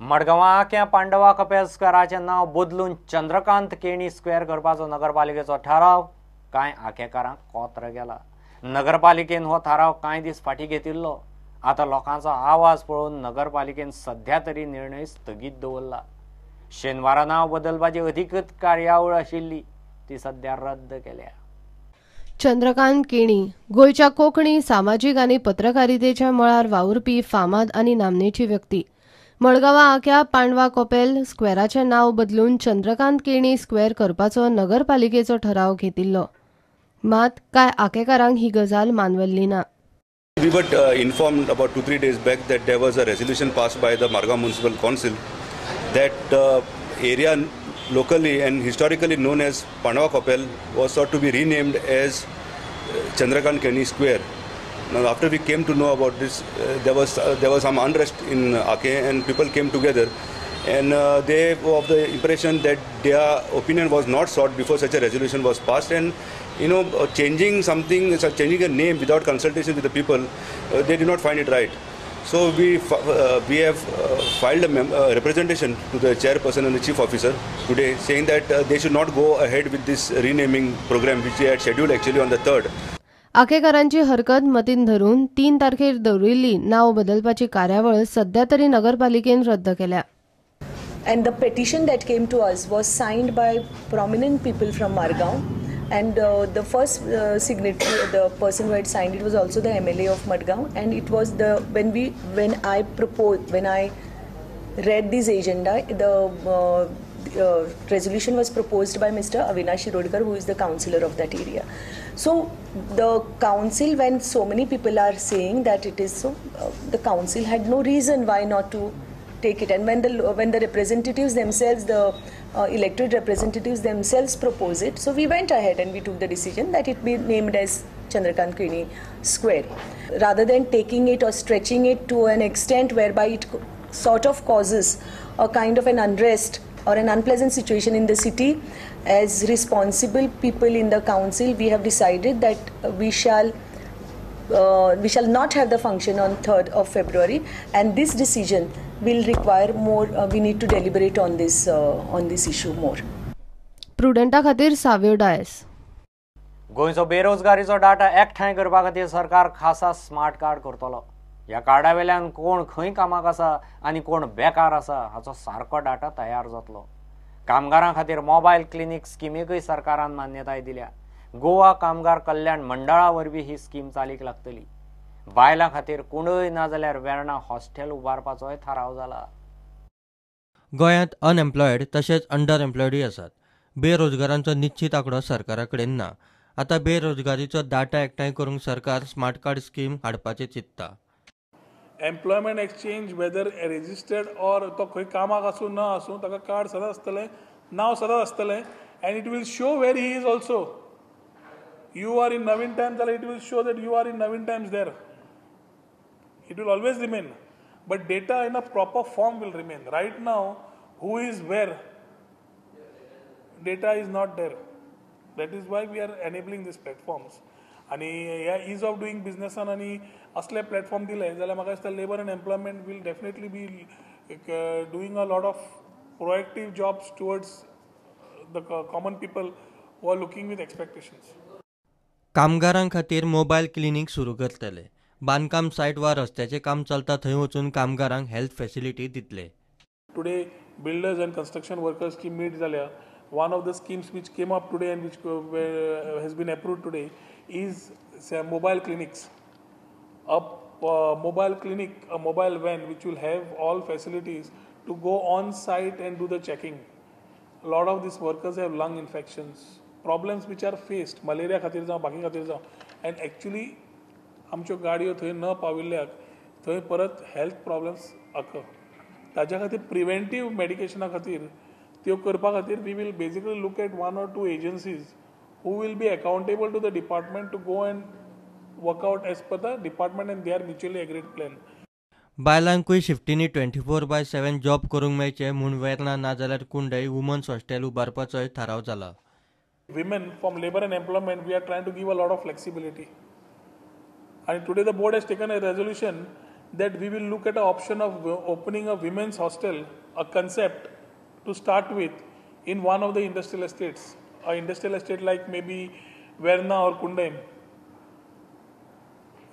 मडगांवां पांडवा कपेल स्क्वेराचें नांव बदलून चंद्रकांत केणी स्क्वेअर करपाचो नगरपालिकेचो ठराव कांय आखेकारांक कोत्र गेला. नगरपालिकेन हो थाराव कांय दीस फाटीं घेतिल्लो. आतां लोकांचो आवाज पळोवन नगरपालिकेन सध्या तरी निर्णय स्थगीत दवरला. शेनवारा नांव बदलपाची अधिकृत कार्यावळ आशिल्ली ती सध्या रद्द केल्या. चंद्रकांत केणी गोंयच्या कोंकणी सामाजीक आनी पत्रकारितेच्या मळार वावुरपी फामाद आनी नामनेची व्यक्ती. मडगांवां आख्या पांडवा कपेल स्क्वेराचें नांव बदलून चंद्रकांत केणी स्क्वेअर करपाचो नगरपालिकेचो ठराव घेतिल्लो. मात कांय आखेकारांक ही गजाल मानवल्ली ना. We were informed about 2-3 days back that there was a resolution passed by the Margam Municipal Council that area locally and historically known as Pandava Kopel was sought to be renamed as Chandrakant Kenny Square. Now, after we came to know about this, there was some unrest in Ake, and people came together, and they were of the impression that their opinion was not sought before such a resolution was passed, and changing a name without consultation with the people, they did not find it right. So we have filed a representation to the chairperson and the chief officer today, saying that they should not go ahead with this renaming program which they had scheduled actually on the 3rd. आखेकारांची हरकत मतीन धरून 3 तारखेर दवरिल्ली नांव बदलपाची कार्यावळ सध्या तरी नगरपालिकेन रद्द केल्या. And the petition that came to us was signed by prominent people from Margaon, and the first signatory, the person who had signed it, was also the MLA of Margaon. And it was when I read this agenda, the resolution was proposed by Mr. Avinash Shirodkar, who is the councillor of that area. So the council, when so many people are saying that it is so, the council had no reason why not to take it. And when the representatives themselves, the elected representatives themselves propose it, so we went ahead and we took the decision that it be named as Chandrakant Kenny Square, rather than taking it or stretching it to an extent whereby it sort of causes a kind of an unrest or an unpleasant situation in the city. As responsible people in the council, we have decided that we shall not have the function on 3rd of February, and this decision will require more. We need to deliberate on this issue more. Prudent खातीर साव्यो DISE. गोंयचो बेरोजगारीचो data एकठांय करपा खातीर सरकार खासा smart card करतलो. ह्या कार्डा वेल्यान कोण खंय कामाक आसा आनी कोण बेकार आसा हाचो सारको डाटा तयार जातलो. कामगारां खातीर मोबायल क्लिनीक स्किमीकय सरकारान मान्यताय दिल्या. गोवा कामगार कल्याण मंडळा वरवीं ही स्कीम चालीक लागतली. बायलां खातीर कुंडय ना जाल्यार वेर्णा हॉस्टेल उबारपाचोय थाराव जाला. गोंयांत अनएम्प्लॉयड तशेंच अंडर एम्प्लॉयडूय आसात. बेरोजगारांचो निश्चित आंकडो सरकारा कडेन ना. आतां बेरोजगारीचो डाटा एकठांय करूंक सरकार स्मार्ट कार्ड स्कीम हाडपाचें चिंतता. एम्प्लॉयमेंट एक्सचेंज वेदर रेजिस्टर्ड और तो खंय कामाक आसूं ना आसूं ताका कार्ड सदांच आसतलें, नांव सदांच आसतलें, and it will show where he is also. You are in Navin Times, it will show that you are in Navin Times there. It will always remain, but data in a proper form will remain. Right now, who is where, data is not there. That is why we are enabling these platforms. आणि ह्या ease of doing business आणि असले platform दिले जाल्यार म्हाका दिसता labour and employment will definitely be doing a lot of proactive jobs towards the common people who are looking with expectations. कामगारां खातीर mobile clinic सुरू करतले. बांदकाम सायट वा रस्त्याचें काम चलता थंय वचून कामगारांक हेल्थ फॅसिलिटी दितले. Today, builders and construction workers scheme meet जाल्या. One of the schemes which came up today and which has been approved today is mobile clinics. A mobile clinic, a mobile van which will have all facilities to go on site and do the checking. A lot of these workers have lung infections, problems which are faced, malaria खातीर जावं बाकी खातीर जावं, and actually आमच्यो गाडयो थंय न पाविल्ल्याक थंय परत हेल्थ प्रॉब्लेम्स आक. ताज्या खातीर प्रिवेंटीव मेडिकेशना खातीर त्यो करपा खातीर we will basically look at 1 or 2 agencies who will be accountable to the department to go and work out as per the department and their mutually agreed plan. बायलांकूय शिफ्टींनी 24/7 job करूंक मेळचे म्हूण वेर्णा ना जाल्यार कुंडय वुमन्स हॉस्टेल उबारपाचोय थाराव जाला. Women from labor and employment, we are trying to give a lot of flexibility. And today the board has taken a resolution that we will look at an option of opening a women's hostel, a concept to start with in one of the industrial estates, a industrial estate like maybe Verna or Kundaim.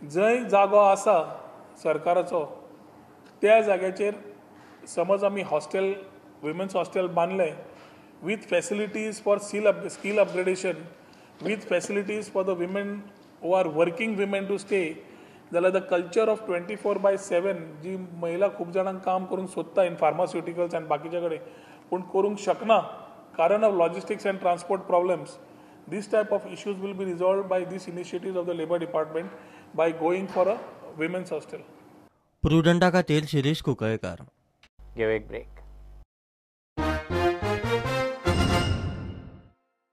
जंय जागो आसा सरकाराचो त्या जाग्याचेर समज आमी hostel women's hostel बांदलें with facilities for skill upgradation, with facilities for the women who are working women to stay, जाल्यार द कल्चर ऑफ 24/7 जी महिला खूब जाणांक काम करूंक सोदता इन फार्मास्युटिकल्स आनी बाकीचे कडेन पूण करूंक शकना कारण of logistics and transport problems. This type of issues will be resolved by these initiatives of the Labour Department by going for a women's hostel. प्रुडंटा खातीर शिरीष कुंकळकार. घेऊ एक ब्रेक.